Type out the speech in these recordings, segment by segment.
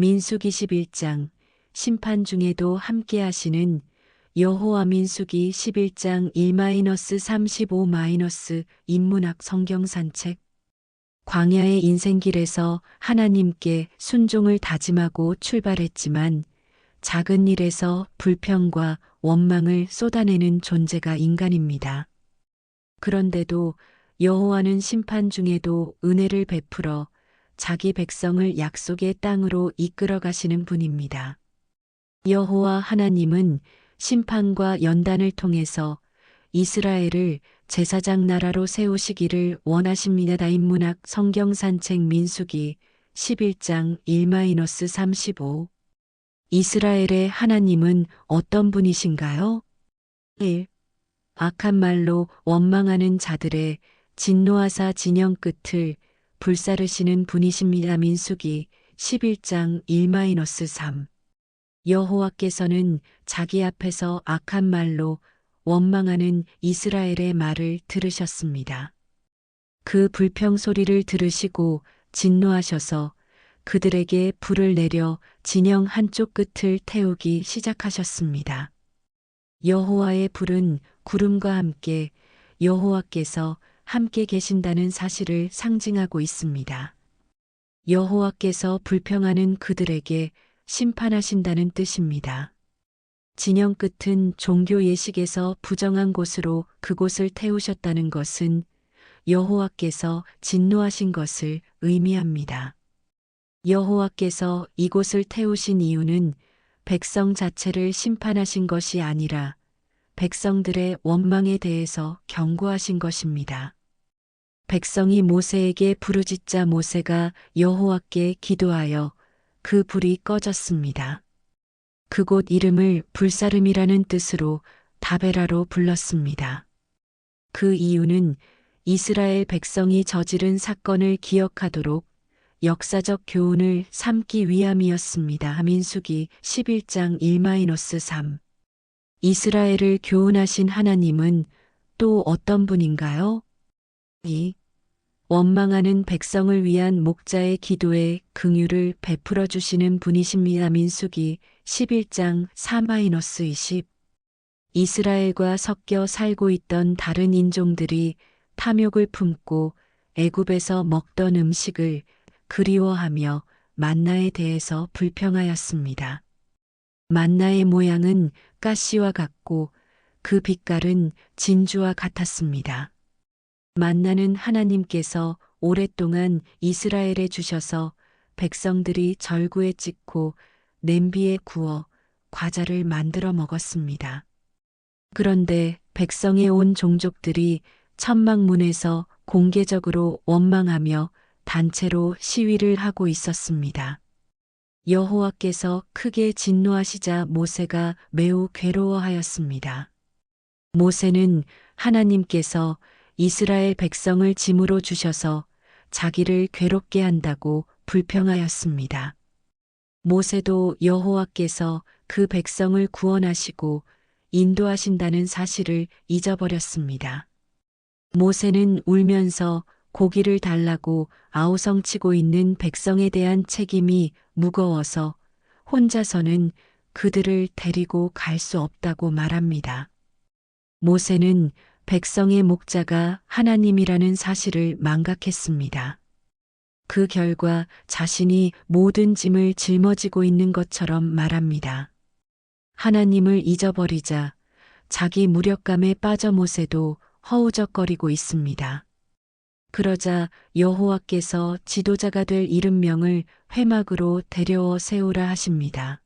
민수기 11장 심판 중에도 함께 하시는 여호와. 민수기 11장 1-35- 인문학 성경 산책. 광야의 인생길에서 하나님께 순종을 다짐하고 출발했지만 작은 일에서 불평과 원망을 쏟아내는 존재가 인간입니다. 그런데도 여호와는 심판 중에도 은혜를 베풀어 자기 백성을 약속의 땅으로 이끌어 가시는 분입니다. 여호와 하나님은 심판과 연단을 통해서 이스라엘을 제사장 나라로 세우시기를 원하십니다. 인문학 성경 산책. 민수기 11장 1-35. 이스라엘의 하나님은 어떤 분이신가요? 1. 악한 말로 원망하는 자들의 진노하사 진영 끝을 불사르시는 분이십니다. 민수기 11장 1-3. 여호와께서는 자기 앞에서 악한 말로 원망하는 이스라엘의 말을 들으셨습니다. 그 불평 소리를 들으시고 진노하셔서 그들에게 불을 내려 진영 한쪽 끝을 태우기 시작하셨습니다. 여호와의 불은 구름과 함께 여호와께서 함께 계신다는 사실을 상징하고 있습니다. 여호와께서 불평하는 그들에게 심판하신다는 뜻입니다. 진영 끝은 종교 예식에서 부정한 곳으로 그곳을 태우셨다는 것은 여호와께서 진노하신 것을 의미합니다. 여호와께서 이곳을 태우신 이유는 백성 자체를 심판하신 것이 아니라 백성들의 원망에 대해서 경고하신 것입니다. 백성이 모세에게 부르짖자 모세가 여호와께 기도하여 그 불이 꺼졌습니다. 그곳 이름을 불사름이라는 뜻으로 다베라로 불렀습니다. 그 이유는 이스라엘 백성이 저지른 사건을 기억하도록 역사적 교훈을 삼기 위함이었습니다. 민수기 11장 1-3. 이스라엘을 교훈하신 하나님은 또 어떤 분인가요? 2. 원망하는 백성을 위한 목자의 기도에 긍휼을 베풀어 주시는 분이십니다. 민수기 11장 4-20. 이스라엘과 섞여 살고 있던 다른 인종들이 탐욕을 품고 애굽에서 먹던 음식을 그리워하며 만나에 대해서 불평하였습니다. 만나의 모양은 가시와 같고 그 빛깔은 진주와 같았습니다. 만나는 하나님께서 오랫동안 이스라엘에 주셔서 백성들이 절구에 찍고 냄비에 구워 과자를 만들어 먹었습니다. 그런데 백성의 온 종족들이 천막문에서 공개적으로 원망하며 단체로 시위를 하고 있었습니다. 여호와께서 크게 진노하시자 모세가 매우 괴로워하였습니다. 모세는 하나님께서 이스라엘 백성을 짐으로 주셔서 자기를 괴롭게 한다고 불평하였습니다. 모세도 여호와께서 그 백성을 구원하시고 인도하신다는 사실을 잊어버렸습니다. 모세는 울면서 고기를 달라고 아우성치고 있는 백성에 대한 책임이 무거워서 혼자서는 그들을 데리고 갈 수 없다고 말합니다. 모세는 백성의 목자가 하나님이라는 사실을 망각했습니다. 그 결과 자신이 모든 짐을 짊어지고 있는 것처럼 말합니다. 하나님을 잊어버리자 자기 무력감에 빠져 모세도 허우적거리고 있습니다. 그러자 여호와께서 지도자가 될 70명을 회막으로 데려와 세우라 하십니다.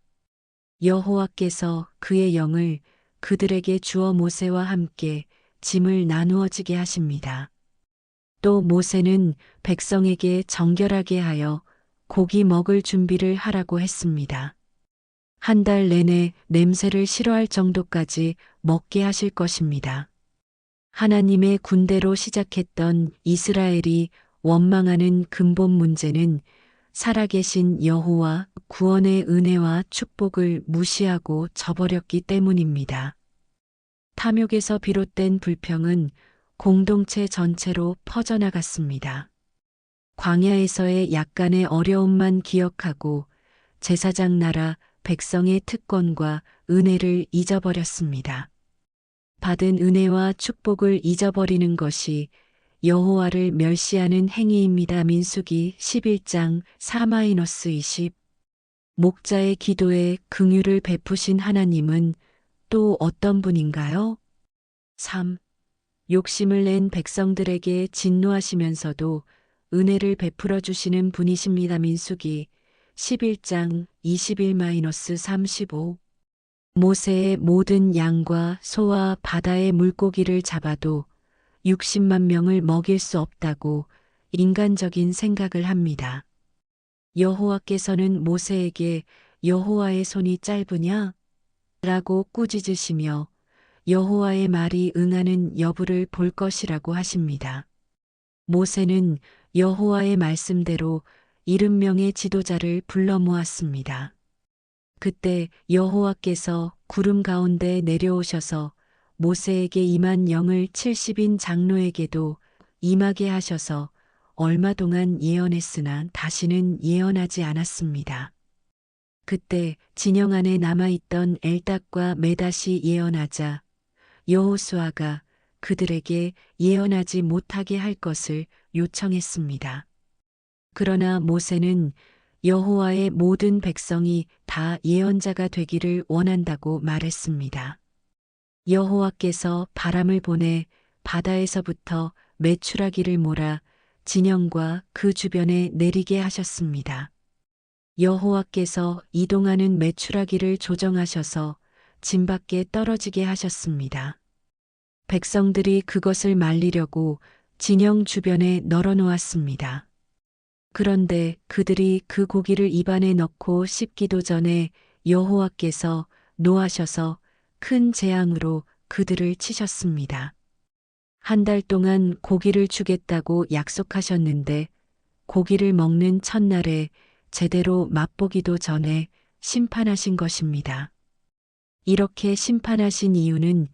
여호와께서 그의 영을 그들에게 주어 모세와 함께 짐을 나누어지게 하십니다. 또 모세는 백성에게 정결하게 하여 고기 먹을 준비를 하라고 했습니다. 한 달 내내 냄새를 싫어할 정도까지 먹게 하실 것입니다. 하나님의 군대로 시작했던 이스라엘이 원망하는 근본 문제는 살아계신 여호와 구원의 은혜와 축복을 무시하고 저버렸기 때문입니다. 탐욕에서 비롯된 불평은 공동체 전체로 퍼져나갔습니다. 광야에서의 약간의 어려움만 기억하고 제사장 나라 백성의 특권과 은혜를 잊어버렸습니다. 받은 은혜와 축복을 잊어버리는 것이 여호와를 멸시하는 행위입니다. 민수기 11장 4-20. 목자의 기도에 긍휼을 베푸신 하나님은 또 어떤 분인가요? 3. 욕심을 낸 백성들에게 진노하시면서도 은혜를 베풀어 주시는 분이십니다. 민수기 11장 21-35. 모세의 모든 양과 소와 바다의 물고기를 잡아도 60만 명을 먹일 수 없다고 인간적인 생각을 합니다. 여호와께서는 모세에게 여호와의 손이 짧으냐? 라고 꾸짖으시며 여호와의 말이 응하는 여부를 볼 것이라고 하십니다. 모세는 여호와의 말씀대로 70명의 지도자를 불러 모았습니다. 그때 여호와께서 구름 가운데 내려오셔서 모세에게 임한 영을 70인 장로에게도 임하게 하셔서 얼마 동안 예언했으나 다시는 예언하지 않았습니다. 그때 진영 안에 남아있던 엘닥과 메닷이 예언하자 여호수아가 그들에게 예언하지 못하게 할 것을 요청했습니다. 그러나 모세는 여호와의 모든 백성이 다 예언자가 되기를 원한다고 말했습니다. 여호와께서 바람을 보내 바다에서부터 메추라기를 몰아 진영과 그 주변에 내리게 하셨습니다. 여호와께서 이동하는 메추라기를 조정하셔서 진 밖에 떨어지게 하셨습니다. 백성들이 그것을 말리려고 진영 주변에 널어 놓았습니다. 그런데 그들이 그 고기를 입안에 넣고 씹기도 전에 여호와께서 노하셔서 큰 재앙으로 그들을 치셨습니다. 한 달 동안 고기를 주겠다고 약속하셨는데 고기를 먹는 첫날에 제대로 맛보기도 전에 심판하신 것입니다. 이렇게 심판하신 이유는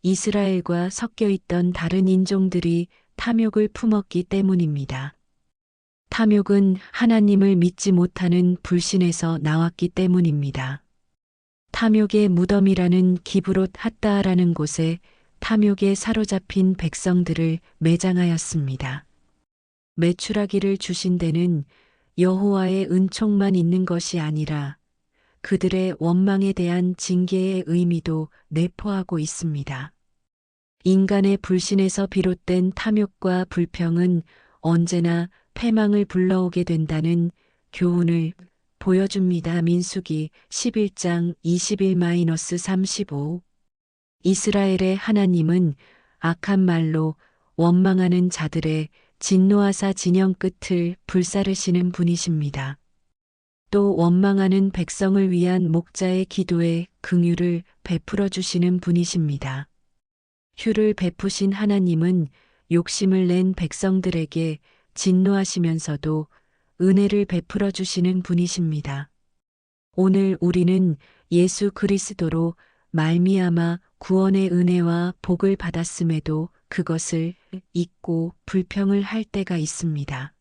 이스라엘과 섞여 있던 다른 인종들이 탐욕을 품었기 때문입니다. 탐욕은 하나님을 믿지 못하는 불신에서 나왔기 때문입니다. 탐욕의 무덤이라는 기브롯 핫다라는 곳에 탐욕에 사로잡힌 백성들을 매장하였습니다. 메추라기를 주신 데는 여호와의 은총만 있는 것이 아니라 그들의 원망에 대한 징계의 의미도 내포하고 있습니다. 인간의 불신에서 비롯된 탐욕과 불평은 언제나 패망을 불러오게 된다는 교훈을 보여줍니다. 민수기 11장 21-35. 이스라엘의 하나님은 악한 말로 원망하는 자들의 진노하사 진영 끝을 불사르시는 분이십니다. 또 원망하는 백성을 위한 목자의 기도에 긍휼을 베풀어 주시는 분이십니다. 휴를 베푸신 하나님은 욕심을 낸 백성들에게 진노하시면서도 은혜를 베풀어 주시는 분이십니다. 오늘 우리는 예수 그리스도로 말미암아 구원의 은혜와 복을 받았음에도 그것을 잊고 불평을 할 때가 있습니다.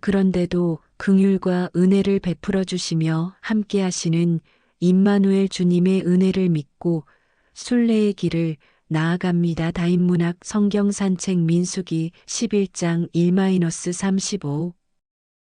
그런데도 긍휼과 은혜를 베풀어 주시며 함께 하시는 임마누엘 주님의 은혜를 믿고 순례의 길을 나아갑니다. 다인문학 성경 산책 민수기 11장 1-35.